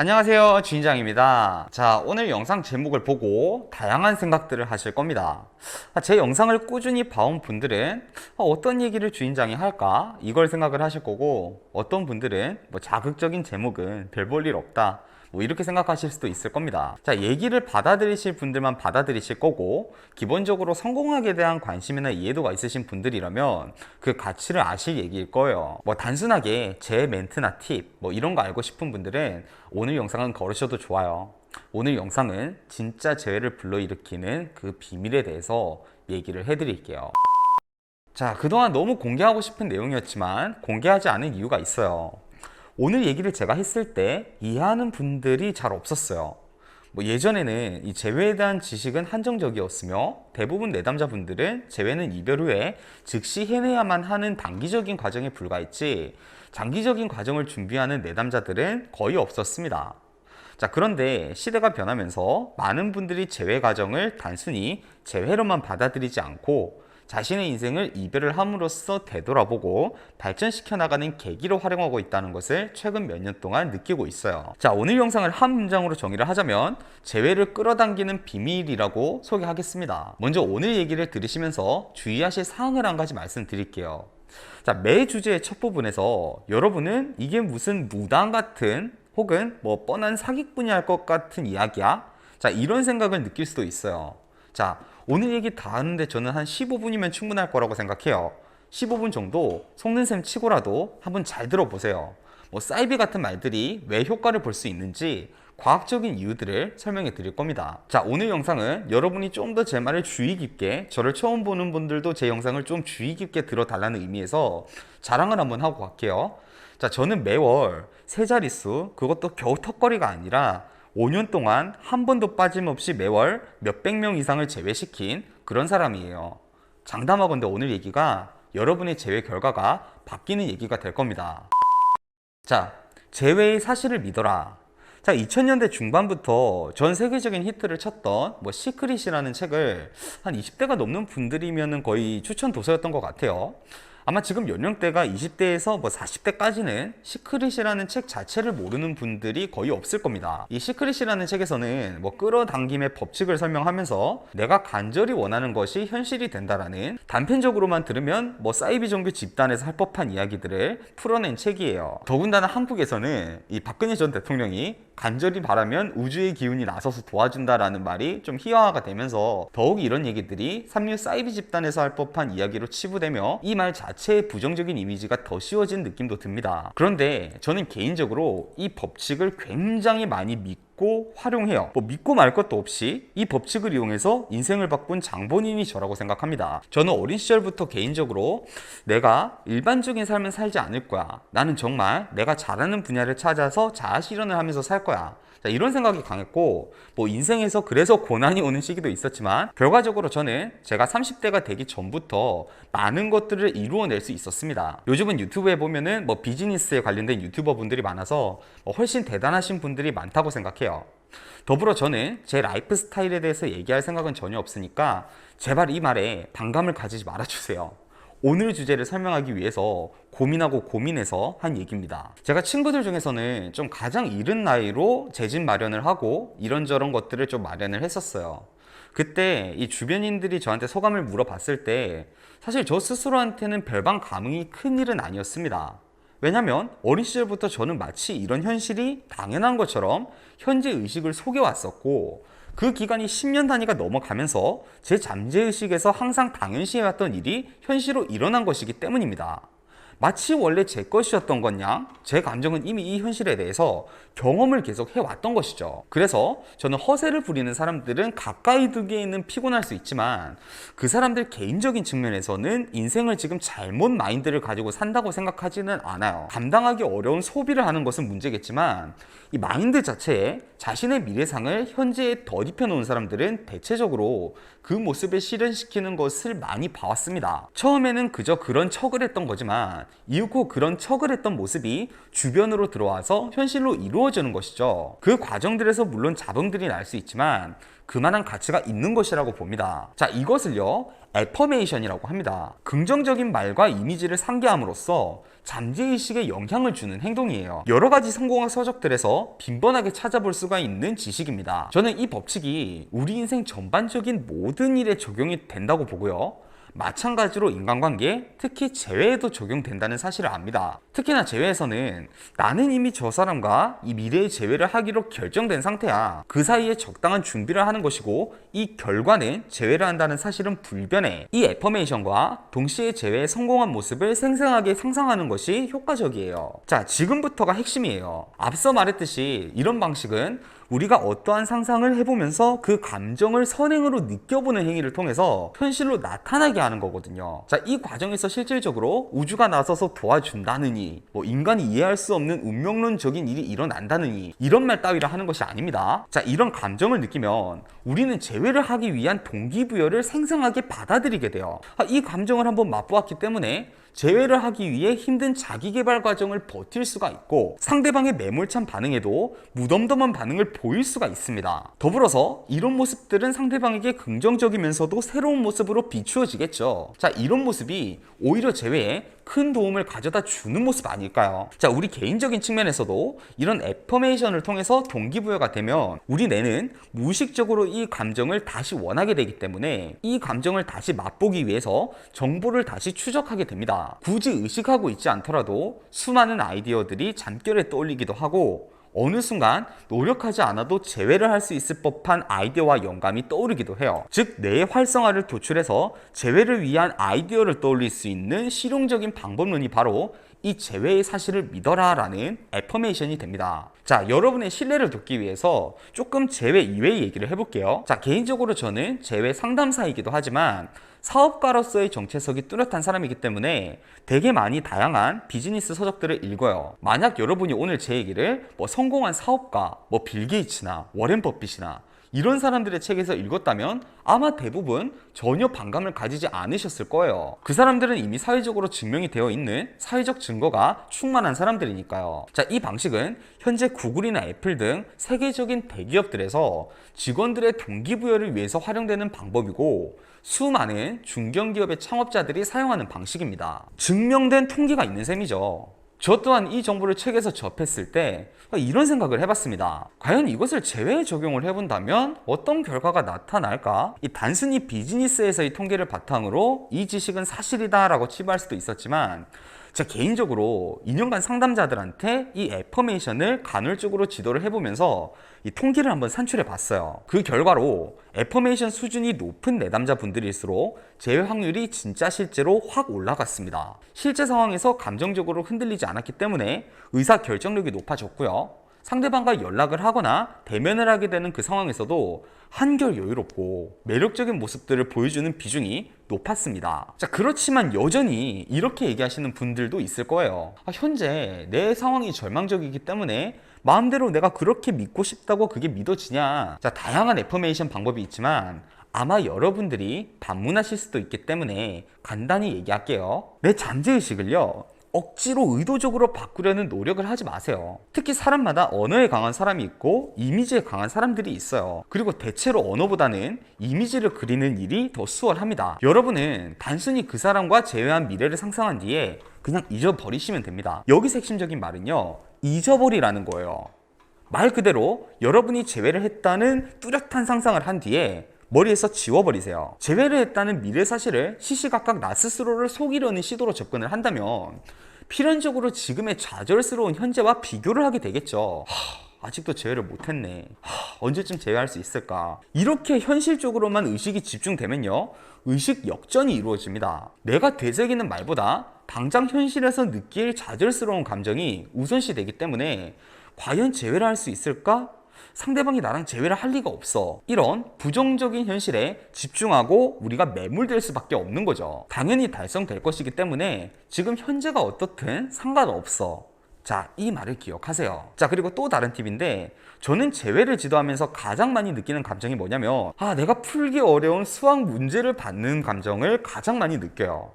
안녕하세요, 주인장입니다. 자, 오늘 영상 제목을 보고 다양한 생각들을 하실 겁니다. 제 영상을 꾸준히 봐온 분들은 어떤 얘기를 주인장이 할까? 이걸 생각을 하실 거고, 어떤 분들은 자극적인 제목은 별 볼 일 없다, 이렇게 생각하실 수도 있을 겁니다. 자, 얘기를 받아들이실 분들만 받아들이실 거고, 기본적으로 성공학에 대한 관심이나 이해도가 있으신 분들이라면 그 가치를 아실 얘기일 거예요. 단순하게 제 멘트나 팁 이런 거 알고 싶은 분들은 오늘 영상은 거르셔도 좋아요. 오늘 영상은 진짜 재회를 불러일으키는 그 비밀에 대해서 얘기를 해드릴게요. 자, 그동안 너무 공개하고 싶은 내용이었지만 공개하지 않은 이유가 있어요. 오늘 얘기를 제가 했을 때 이해하는 분들이 잘 없었어요. 예전에는 이 재회에 대한 지식은 한정적이었으며 대부분 내담자분들은 재회는 이별 후에 즉시 해내야만 하는 단기적인 과정에 불과했지 장기적인 과정을 준비하는 내담자들은 거의 없었습니다. 자, 그런데 시대가 변하면서 많은 분들이 재회 과정을 단순히 재회로만 받아들이지 않고 자신의 인생을 이별을 함으로써 되돌아보고 발전시켜 나가는 계기로 활용하고 있다는 것을 최근 몇 년 동안 느끼고 있어요. 자, 오늘 영상을 한 문장으로 정의를 하자면 재회를 끌어당기는 비밀이라고 소개하겠습니다. 먼저 오늘 얘기를 들으시면서 주의하실 사항을 한 가지 말씀드릴게요. 자, 매 주제의 첫 부분에서 여러분은 이게 무슨 무당 같은 혹은 뻔한 사기꾼이 할 것 같은 이야기야? 자, 이런 생각을 느낄 수도 있어요. 자, 오늘 얘기 다 하는데 저는 한 15분이면 충분할 거라고 생각해요. 15분 정도 속는 셈 치고라도 한번 잘 들어보세요. 사이비 같은 말들이 왜 효과를 볼 수 있는지 과학적인 이유들을 설명해 드릴 겁니다. 자, 오늘 영상은 여러분이 좀 더 제 말을 주의 깊게, 저를 처음 보는 분들도 제 영상을 좀 주의 깊게 들어달라는 의미에서 자랑을 한번 하고 갈게요. 자, 저는 매월 세 자릿수, 그것도 겨우 턱걸이가 아니라 5년 동안 한 번도 빠짐없이 매월 몇백 명 이상을 제외시킨 그런 사람이에요. 장담하건대 오늘 얘기가 여러분의 제외 결과가 바뀌는 얘기가 될 겁니다. 자, 제외의 사실을 믿어라. 자, 2000년대 중반부터 전 세계적인 히트를 쳤던 시크릿이라는 책을 한 20대가 넘는 분들이면 거의 추천 도서였던 것 같아요. 아마 지금 연령대가 20대에서 40대까지는 시크릿이라는 책 자체를 모르는 분들이 거의 없을 겁니다. 이 시크릿이라는 책에서는 끌어당김의 법칙을 설명하면서 내가 간절히 원하는 것이 현실이 된다라는 단편적으로만 들으면 사이비 종교 집단에서 할 법한 이야기들을 풀어낸 책이에요. 더군다나 한국에서는 이 박근혜 전 대통령이 간절히 바라면 우주의 기운이 나서서 도와준다라는 말이 좀 희화화가 되면서 더욱 이런 얘기들이 삼류 사이비 집단에서 할 법한 이야기로 치부되며 이 말 자체의 부정적인 이미지가 더 씌워진 느낌도 듭니다. 그런데 저는 개인적으로 이 법칙을 굉장히 많이 믿고 활용해요. 믿고 말 것도 없이 이 법칙을 이용해서 인생을 바꾼 장본인이 저라고 생각합니다. 저는 어린 시절부터 개인적으로 내가 일반적인 삶은 살지 않을 거야. 나는 정말 내가 잘하는 분야를 찾아서 자아실현을 하면서 살 거야. 자, 이런 생각이 강했고 인생에서 그래서 고난이 오는 시기도 있었지만 결과적으로 저는 제가 30대가 되기 전부터 많은 것들을 이루어낼 수 있었습니다. 요즘은 유튜브에 보면은 비즈니스에 관련된 유튜버 분들이 많아서 훨씬 대단하신 분들이 많다고 생각해요. 더불어 저는 제 라이프 스타일에 대해서 얘기할 생각은 전혀 없으니까 제발 이 말에 반감을 가지지 말아주세요. 오늘 주제를 설명하기 위해서 고민하고 고민해서 한 얘기입니다. 제가 친구들 중에서는 좀 가장 이른 나이로 제 집 마련을 하고 이런저런 것들을 좀 마련을 했었어요. 그때 이 주변인들이 저한테 소감을 물어봤을 때 사실 저 스스로한테는 별반 감흥이 큰 일은 아니었습니다. 왜냐면 어린 시절부터 저는 마치 이런 현실이 당연한 것처럼 현재 의식을 속여왔었고 그 기간이 10년 단위가 넘어가면서 제 잠재의식에서 항상 당연시해왔던 일이 현실로 일어난 것이기 때문입니다. 마치 원래 제 것이었던 것냥 제 감정은 이미 이 현실에 대해서 경험을 계속 해왔던 것이죠. 그래서 저는 허세를 부리는 사람들은 가까이 두기에는 피곤할 수 있지만 그 사람들 개인적인 측면에서는 인생을 지금 잘못 마인드를 가지고 산다고 생각하지는 않아요. 감당하기 어려운 소비를 하는 것은 문제겠지만 이 마인드 자체에 자신의 미래상을 현재에 덧입혀 놓은 사람들은 대체적으로 그 모습을 실현시키는 것을 많이 봐왔습니다. 처음에는 그저 그런 척을 했던 거지만 이후 그런 척을 했던 모습이 주변으로 들어와서 현실로 이루어지는 것이죠. 그 과정들에서 물론 잡음들이 날 수 있지만 그만한 가치가 있는 것이라고 봅니다. 자, 이것을요, 애퍼메이션이라고 합니다. 긍정적인 말과 이미지를 상기함으로써 잠재의식에 영향을 주는 행동이에요. 여러 가지 성공학 서적들에서 빈번하게 찾아볼 수가 있는 지식입니다. 저는 이 법칙이 우리 인생 전반적인 모든 일에 적용이 된다고 보고요. 마찬가지로 인간관계, 특히 재회에도 적용된다는 사실을 압니다. 특히나 재회에서는 나는 이미 저 사람과 이 미래의 재회를 하기로 결정된 상태야. 그 사이에 적당한 준비를 하는 것이고 이 결과는 재회를 한다는 사실은 불변해. 이 애퍼메이션과 동시에 재회의 성공한 모습을 생생하게 상상하는 것이 효과적이에요. 자, 지금부터가 핵심이에요. 앞서 말했듯이 이런 방식은 우리가 어떠한 상상을 해보면서 그 감정을 선행으로 느껴보는 행위를 통해서 현실로 나타나게 하는 거거든요. 자, 이 과정에서 실질적으로 우주가 나서서 도와준다느니, 인간이 이해할 수 없는 운명론적인 일이 일어난다느니, 이런 말 따위를 하는 것이 아닙니다. 자, 이런 감정을 느끼면 우리는 재회를 하기 위한 동기부여를 생생하게 받아들이게 돼요. 이 감정을 한번 맛보았기 때문에 재회를 하기 위해 힘든 자기개발 과정을 버틸 수가 있고 상대방의 매몰찬 반응에도 무덤덤한 반응을 보일 수가 있습니다. 더불어서 이런 모습들은 상대방에게 긍정적이면서도 새로운 모습으로 비추어지겠죠. 자, 이런 모습이 오히려 재회에 큰 도움을 가져다 주는 모습 아닐까요? 자, 우리 개인적인 측면에서도 이런 애퍼메이션을 통해서 동기부여가 되면 우리 뇌는 무의식적으로 이 감정을 다시 원하게 되기 때문에 이 감정을 다시 맛보기 위해서 정보를 다시 추적하게 됩니다. 굳이 의식하고 있지 않더라도 수많은 아이디어들이 잠결에 떠올리기도 하고 어느 순간 노력하지 않아도 재회를 할 수 있을 법한 아이디어와 영감이 떠오르기도 해요. 즉, 뇌의 활성화를 도출해서 재회를 위한 아이디어를 떠올릴 수 있는 실용적인 방법론이 바로 이 재회의 사실을 믿어라 라는 애퍼메이션이 됩니다. 자, 여러분의 신뢰를 돕기 위해서 조금 재회 이외의 얘기를 해볼게요. 자, 개인적으로 저는 재회 상담사이기도 하지만 사업가로서의 정체성이 뚜렷한 사람이기 때문에 되게 많이 다양한 비즈니스 서적들을 읽어요. 만약 여러분이 오늘 제 얘기를 성공한 사업가, 빌 게이츠나 워렌 버핏이나 이런 사람들의 책에서 읽었다면 아마 대부분 전혀 반감을 가지지 않으셨을 거예요. 그 사람들은 이미 사회적으로 증명이 되어 있는 사회적 증거가 충만한 사람들이니까요. 자, 이 방식은 현재 구글이나 애플 등 세계적인 대기업들에서 직원들의 동기부여를 위해서 활용되는 방법이고 수많은 중견기업의 창업자들이 사용하는 방식입니다. 증명된 통계가 있는 셈이죠. 저 또한 이 정보를 책에서 접했을 때 이런 생각을 해봤습니다. 과연 이것을 재회에 적용을 해본다면 어떤 결과가 나타날까? 단순히 비즈니스에서의 통계를 바탕으로 이 지식은 사실이다 라고 치부할 수도 있었지만 제가 개인적으로 2년간 상담자들한테 이 애퍼메이션을 간헐적으로 지도를 해보면서 이 통계를 한번 산출해 봤어요. 그 결과로 애퍼메이션 수준이 높은 내담자 분들일수록 재회 확률이 진짜 실제로 확 올라갔습니다. 실제 상황에서 감정적으로 흔들리지 않았기 때문에 의사 결정력이 높아졌고요. 상대방과 연락을 하거나 대면을 하게 되는 그 상황에서도 한결 여유롭고 매력적인 모습들을 보여주는 비중이 높았습니다. 자, 그렇지만 여전히 이렇게 얘기하시는 분들도 있을 거예요. 현재 내 상황이 절망적이기 때문에 마음대로 내가 그렇게 믿고 싶다고 그게 믿어지냐. 자, 다양한 애퍼메이션 방법이 있지만 아마 여러분들이 반문하실 수도 있기 때문에 간단히 얘기할게요. 내 잠재의식을요, 억지로 의도적으로 바꾸려는 노력을 하지 마세요. 특히 사람마다 언어에 강한 사람이 있고 이미지에 강한 사람들이 있어요. 그리고 대체로 언어보다는 이미지를 그리는 일이 더 수월합니다. 여러분은 단순히 그 사람과 재회한 미래를 상상한 뒤에 그냥 잊어버리시면 됩니다. 여기서 핵심적인 말은요, 잊어버리라는 거예요. 말 그대로 여러분이 재회를 했다는 뚜렷한 상상을 한 뒤에 머리에서 지워버리세요. 재회를 했다는 미래 사실을 시시각각 나 스스로를 속이려는 시도로 접근을 한다면 필연적으로 지금의 좌절스러운 현재와 비교를 하게 되겠죠. 아직도 재회를 못했네. 언제쯤 재회할 수 있을까? 이렇게 현실적으로만 의식이 집중되면요, 의식 역전이 이루어집니다. 내가 되새기는 말보다 당장 현실에서 느낄 좌절스러운 감정이 우선시 되기 때문에 과연 재회를 할 수 있을까? 상대방이 나랑 재회를 할 리가 없어. 이런 부정적인 현실에 집중하고 우리가 매몰될 수밖에 없는 거죠. 당연히 달성될 것이기 때문에 지금 현재가 어떻든 상관없어. 자, 이 말을 기억하세요. 자, 그리고 또 다른 팁인데 저는 재회를 지도하면서 가장 많이 느끼는 감정이 뭐냐면 내가 풀기 어려운 수학 문제를 받는 감정을 가장 많이 느껴요.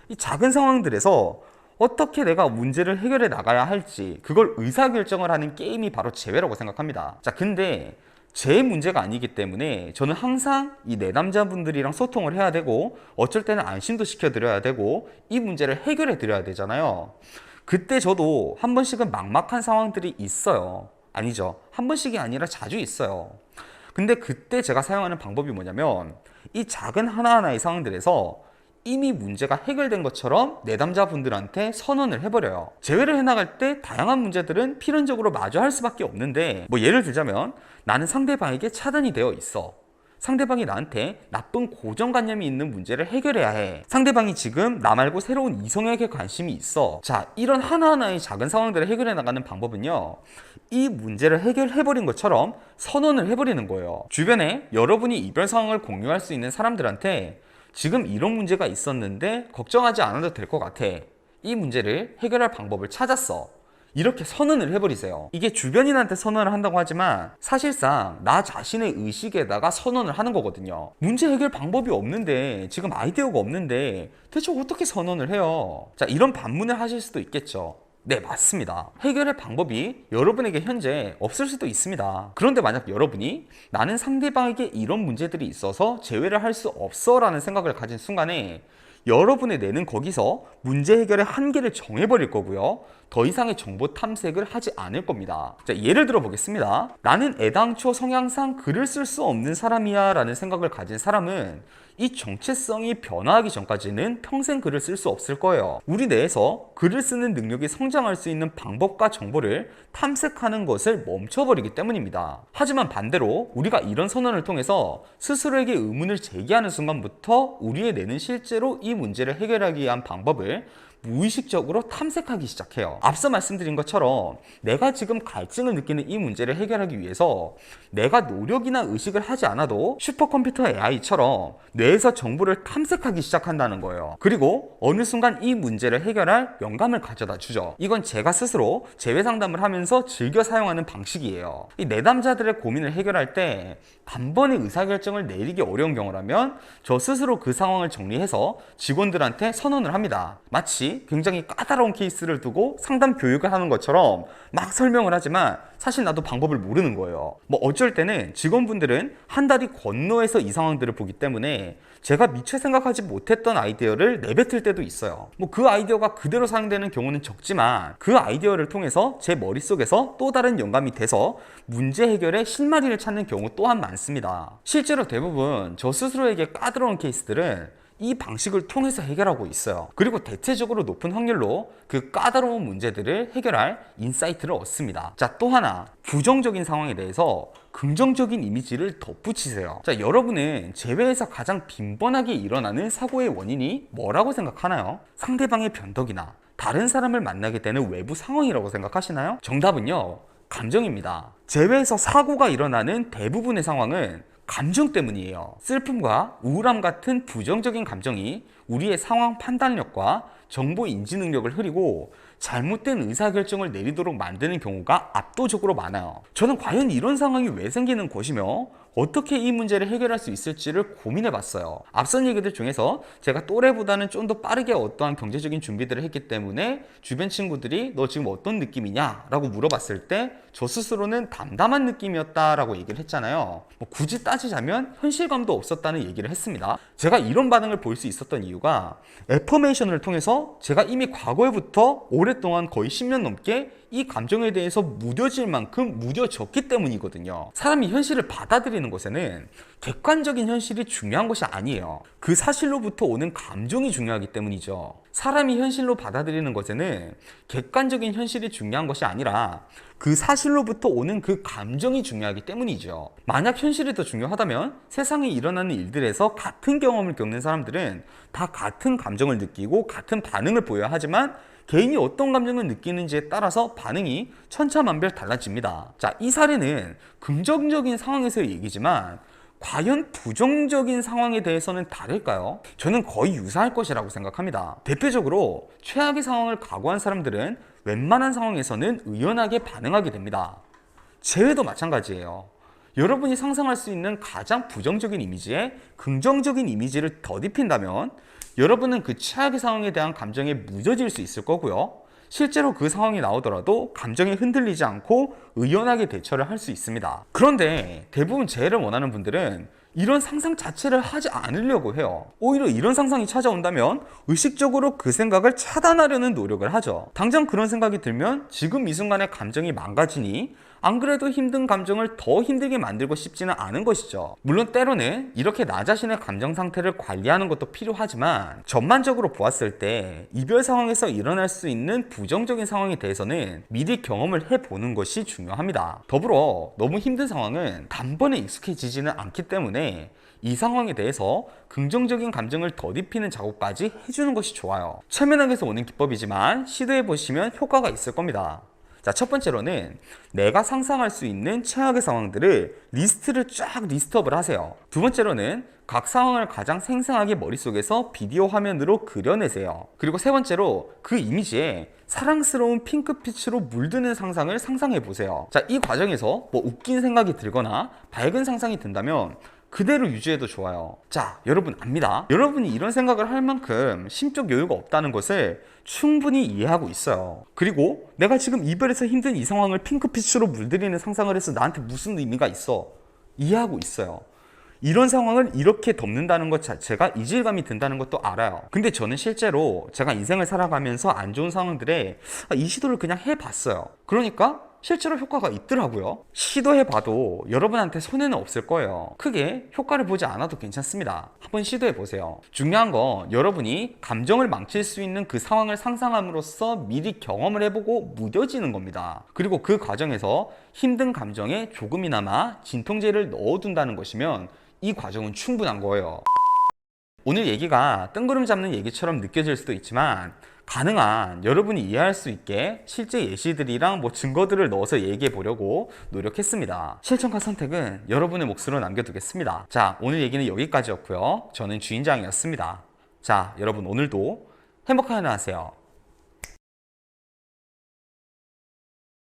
이 작은 상황들에서 어떻게 내가 문제를 해결해 나가야 할지 그걸 의사결정을 하는 게임이 바로 재회라고 생각합니다. 자, 근데 제 문제가 아니기 때문에 저는 항상 이 내담자분들이랑 소통을 해야 되고 어쩔 때는 안심도 시켜드려야 되고 이 문제를 해결해 드려야 되잖아요. 그때 저도 한 번씩은 막막한 상황들이 있어요. 아니죠. 한 번씩이 아니라 자주 있어요. 근데 그때 제가 사용하는 방법이 뭐냐면 이 작은 하나하나의 상황들에서 이미 문제가 해결된 것처럼 내담자분들한테 선언을 해버려요. 재회를 해나갈 때 다양한 문제들은 필연적으로 마주할 수밖에 없는데, 뭐 예를 들자면 나는 상대방에게 차단이 되어 있어. 상대방이 나한테 나쁜 고정관념이 있는 문제를 해결해야 해. 상대방이 지금 나 말고 새로운 이성에게 관심이 있어. 자, 이런 하나하나의 작은 상황들을 해결해 나가는 방법은요, 이 문제를 해결해버린 것처럼 선언을 해버리는 거예요. 주변에 여러분이 이별 상황을 공유할 수 있는 사람들한테 지금 이런 문제가 있었는데 걱정하지 않아도 될 것 같아. 이 문제를 해결할 방법을 찾았어. 이렇게 선언을 해버리세요. 이게 주변인한테 선언을 한다고 하지만 사실상 나 자신의 의식에다가 선언을 하는 거거든요. 문제 해결 방법이 없는데, 지금 아이디어가 없는데 대체 어떻게 선언을 해요? 자, 이런 반문을 하실 수도 있겠죠. 네, 맞습니다. 해결의 방법이 여러분에게 현재 없을 수도 있습니다. 그런데 만약 여러분이 나는 상대방에게 이런 문제들이 있어서 제외를 할 수 없어 라는 생각을 가진 순간에 여러분의 뇌는 거기서 문제 해결의 한계를 정해버릴 거고요. 더 이상의 정보 탐색을 하지 않을 겁니다. 자, 예를 들어 보겠습니다. 나는 애당초 성향상 글을 쓸 수 없는 사람이야 라는 생각을 가진 사람은 이 정체성이 변화하기 전까지는 평생 글을 쓸 수 없을 거예요. 우리 뇌에서 글을 쓰는 능력이 성장할 수 있는 방법과 정보를 탐색하는 것을 멈춰버리기 때문입니다. 하지만 반대로 우리가 이런 선언을 통해서 스스로에게 의문을 제기하는 순간부터 우리의 뇌는 실제로 이 문제를 해결하기 위한 방법을 무의식적으로 탐색하기 시작해요. 앞서 말씀드린 것처럼 내가 지금 갈증을 느끼는 이 문제를 해결하기 위해서 내가 노력이나 의식을 하지 않아도 슈퍼컴퓨터 AI처럼 뇌에서 정보를 탐색하기 시작한다는 거예요. 그리고 어느 순간 이 문제를 해결할 영감을 가져다 주죠. 이건 제가 스스로 재회 상담을 하면서 즐겨 사용하는 방식이에요. 이 내담자들의 고민을 해결할 때 단번에 의사결정을 내리기 어려운 경우라면 저 스스로 그 상황을 정리해서 직원들한테 선언을 합니다. 마치 굉장히 까다로운 케이스를 두고 상담 교육을 하는 것처럼 막 설명을 하지만 사실 나도 방법을 모르는 거예요. 뭐 어쩔 때는 직원분들은 한 달이 건너에서 이 상황들을 보기 때문에 제가 미처 생각하지 못했던 아이디어를 내뱉을 때도 있어요. 뭐 그 아이디어가 그대로 사용되는 경우는 적지만 그 아이디어를 통해서 제 머릿속에서 또 다른 영감이 돼서 문제 해결의 실마리를 찾는 경우 또한 많습니다. 실제로 대부분 저 스스로에게 까다로운 케이스들은 이 방식을 통해서 해결하고 있어요. 그리고 대체적으로 높은 확률로 그 까다로운 문제들을 해결할 인사이트를 얻습니다. 자, 또 하나, 부정적인 상황에 대해서 긍정적인 이미지를 덧붙이세요. 자, 여러분은 재회에서 가장 빈번하게 일어나는 사고의 원인이 뭐라고 생각하나요? 상대방의 변덕이나 다른 사람을 만나게 되는 외부 상황이라고 생각하시나요? 정답은요, 감정입니다. 재회에서 사고가 일어나는 대부분의 상황은 감정 때문이에요. 슬픔과 우울함 같은 부정적인 감정이 우리의 상황 판단력과 정보 인지 능력을 흐리고 잘못된 의사결정을 내리도록 만드는 경우가 압도적으로 많아요. 저는 과연 이런 상황이 왜 생기는 것이며 어떻게 이 문제를 해결할 수 있을지를 고민해 봤어요. 앞선 얘기들 중에서 제가 또래보다는 좀 더 빠르게 어떠한 경제적인 준비들을 했기 때문에 주변 친구들이 너 지금 어떤 느낌이냐 라고 물어봤을 때 저 스스로는 담담한 느낌이었다라고 얘기를 했잖아요. 뭐 굳이 따지자면 현실감도 없었다는 얘기를 했습니다. 제가 이런 반응을 볼 수 있었던 이유가 애퍼메이션을 통해서 제가 이미 과거에부터 오랫동안 거의 10년 넘게 이 감정에 대해서 무뎌질 만큼 무뎌졌기 때문이거든요. 사람이 현실을 받아들이는 것에는 객관적인 현실이 중요한 것이 아니에요. 그 사실로부터 오는 감정이 중요하기 때문이죠. 사람이 현실로 받아들이는 것에는 객관적인 현실이 중요한 것이 아니라 그 사실로부터 오는 그 감정이 중요하기 때문이죠. 만약 현실이 더 중요하다면 세상에 일어나는 일들에서 같은 경험을 겪는 사람들은 다 같은 감정을 느끼고 같은 반응을 보여야 하지만 개인이 어떤 감정을 느끼는지에 따라서 반응이 천차만별 달라집니다. 자, 이 사례는 긍정적인 상황에서의 얘기지만 과연 부정적인 상황에 대해서는 다를까요? 저는 거의 유사할 것이라고 생각합니다. 대표적으로 최악의 상황을 각오한 사람들은 웬만한 상황에서는 의연하게 반응하게 됩니다. 재회도 마찬가지예요. 여러분이 상상할 수 있는 가장 부정적인 이미지에 긍정적인 이미지를 덧입힌다면 여러분은 그 최악의 상황에 대한 감정에 무뎌질 수 있을 거고요. 실제로 그 상황이 나오더라도 감정이 흔들리지 않고 의연하게 대처를 할 수 있습니다. 그런데 대부분 재해를 원하는 분들은 이런 상상 자체를 하지 않으려고 해요. 오히려 이런 상상이 찾아온다면 의식적으로 그 생각을 차단하려는 노력을 하죠. 당장 그런 생각이 들면 지금 이 순간의 감정이 망가지니 안 그래도 힘든 감정을 더 힘들게 만들고 싶지는 않은 것이죠. 물론 때로는 이렇게 나 자신의 감정 상태를 관리하는 것도 필요하지만 전반적으로 보았을 때 이별 상황에서 일어날 수 있는 부정적인 상황에 대해서는 미리 경험을 해보는 것이 중요합니다. 더불어 너무 힘든 상황은 단번에 익숙해지지는 않기 때문에 이 상황에 대해서 긍정적인 감정을 덧입히는 작업까지 해주는 것이 좋아요. 최면역에서 오는 기법이지만 시도해보시면 효과가 있을 겁니다. 자, 첫 번째로는 내가 상상할 수 있는 최악의 상황들을 리스트를 쫙 리스트업을 하세요. 두 번째로는 각 상황을 가장 생생하게 머릿속에서 비디오 화면으로 그려내세요. 그리고 세 번째로 그 이미지에 사랑스러운 핑크빛으로 물드는 상상을 상상해 보세요. 자, 이 과정에서 뭐 웃긴 생각이 들거나 밝은 상상이 든다면 그대로 유지해도 좋아요. 자, 여러분 압니다. 여러분이 이런 생각을 할 만큼 심적 여유가 없다는 것을 충분히 이해하고 있어요. 그리고 내가 지금 이별에서 힘든 이 상황을 핑크빛으로 물들이는 상상을 해서 나한테 무슨 의미가 있어? 이해하고 있어요. 이런 상황을 이렇게 덮는다는 것 자체가 이질감이 든다는 것도 알아요. 근데 저는 실제로 제가 인생을 살아가면서 안 좋은 상황들에 이 시도를 그냥 해봤어요. 그러니까 실제로 효과가 있더라고요. 시도해봐도 여러분한테 손해는 없을 거예요. 크게 효과를 보지 않아도 괜찮습니다. 한번 시도해보세요. 중요한 건 여러분이 감정을 망칠 수 있는 그 상황을 상상함으로써 미리 경험을 해보고 무뎌지는 겁니다. 그리고 그 과정에서 힘든 감정에 조금이나마 진통제를 넣어둔다는 것이면 이 과정은 충분한 거예요. 오늘 얘기가 뜬구름 잡는 얘기처럼 느껴질 수도 있지만 가능한 여러분이 이해할 수 있게 실제 예시들이랑 증거들을 넣어서 얘기해 보려고 노력했습니다. 실천과 선택은 여러분의 몫으로 남겨두겠습니다. 자, 오늘 얘기는 여기까지였고요. 저는 주인장이었습니다. 자, 여러분 오늘도 행복한 하루 하세요.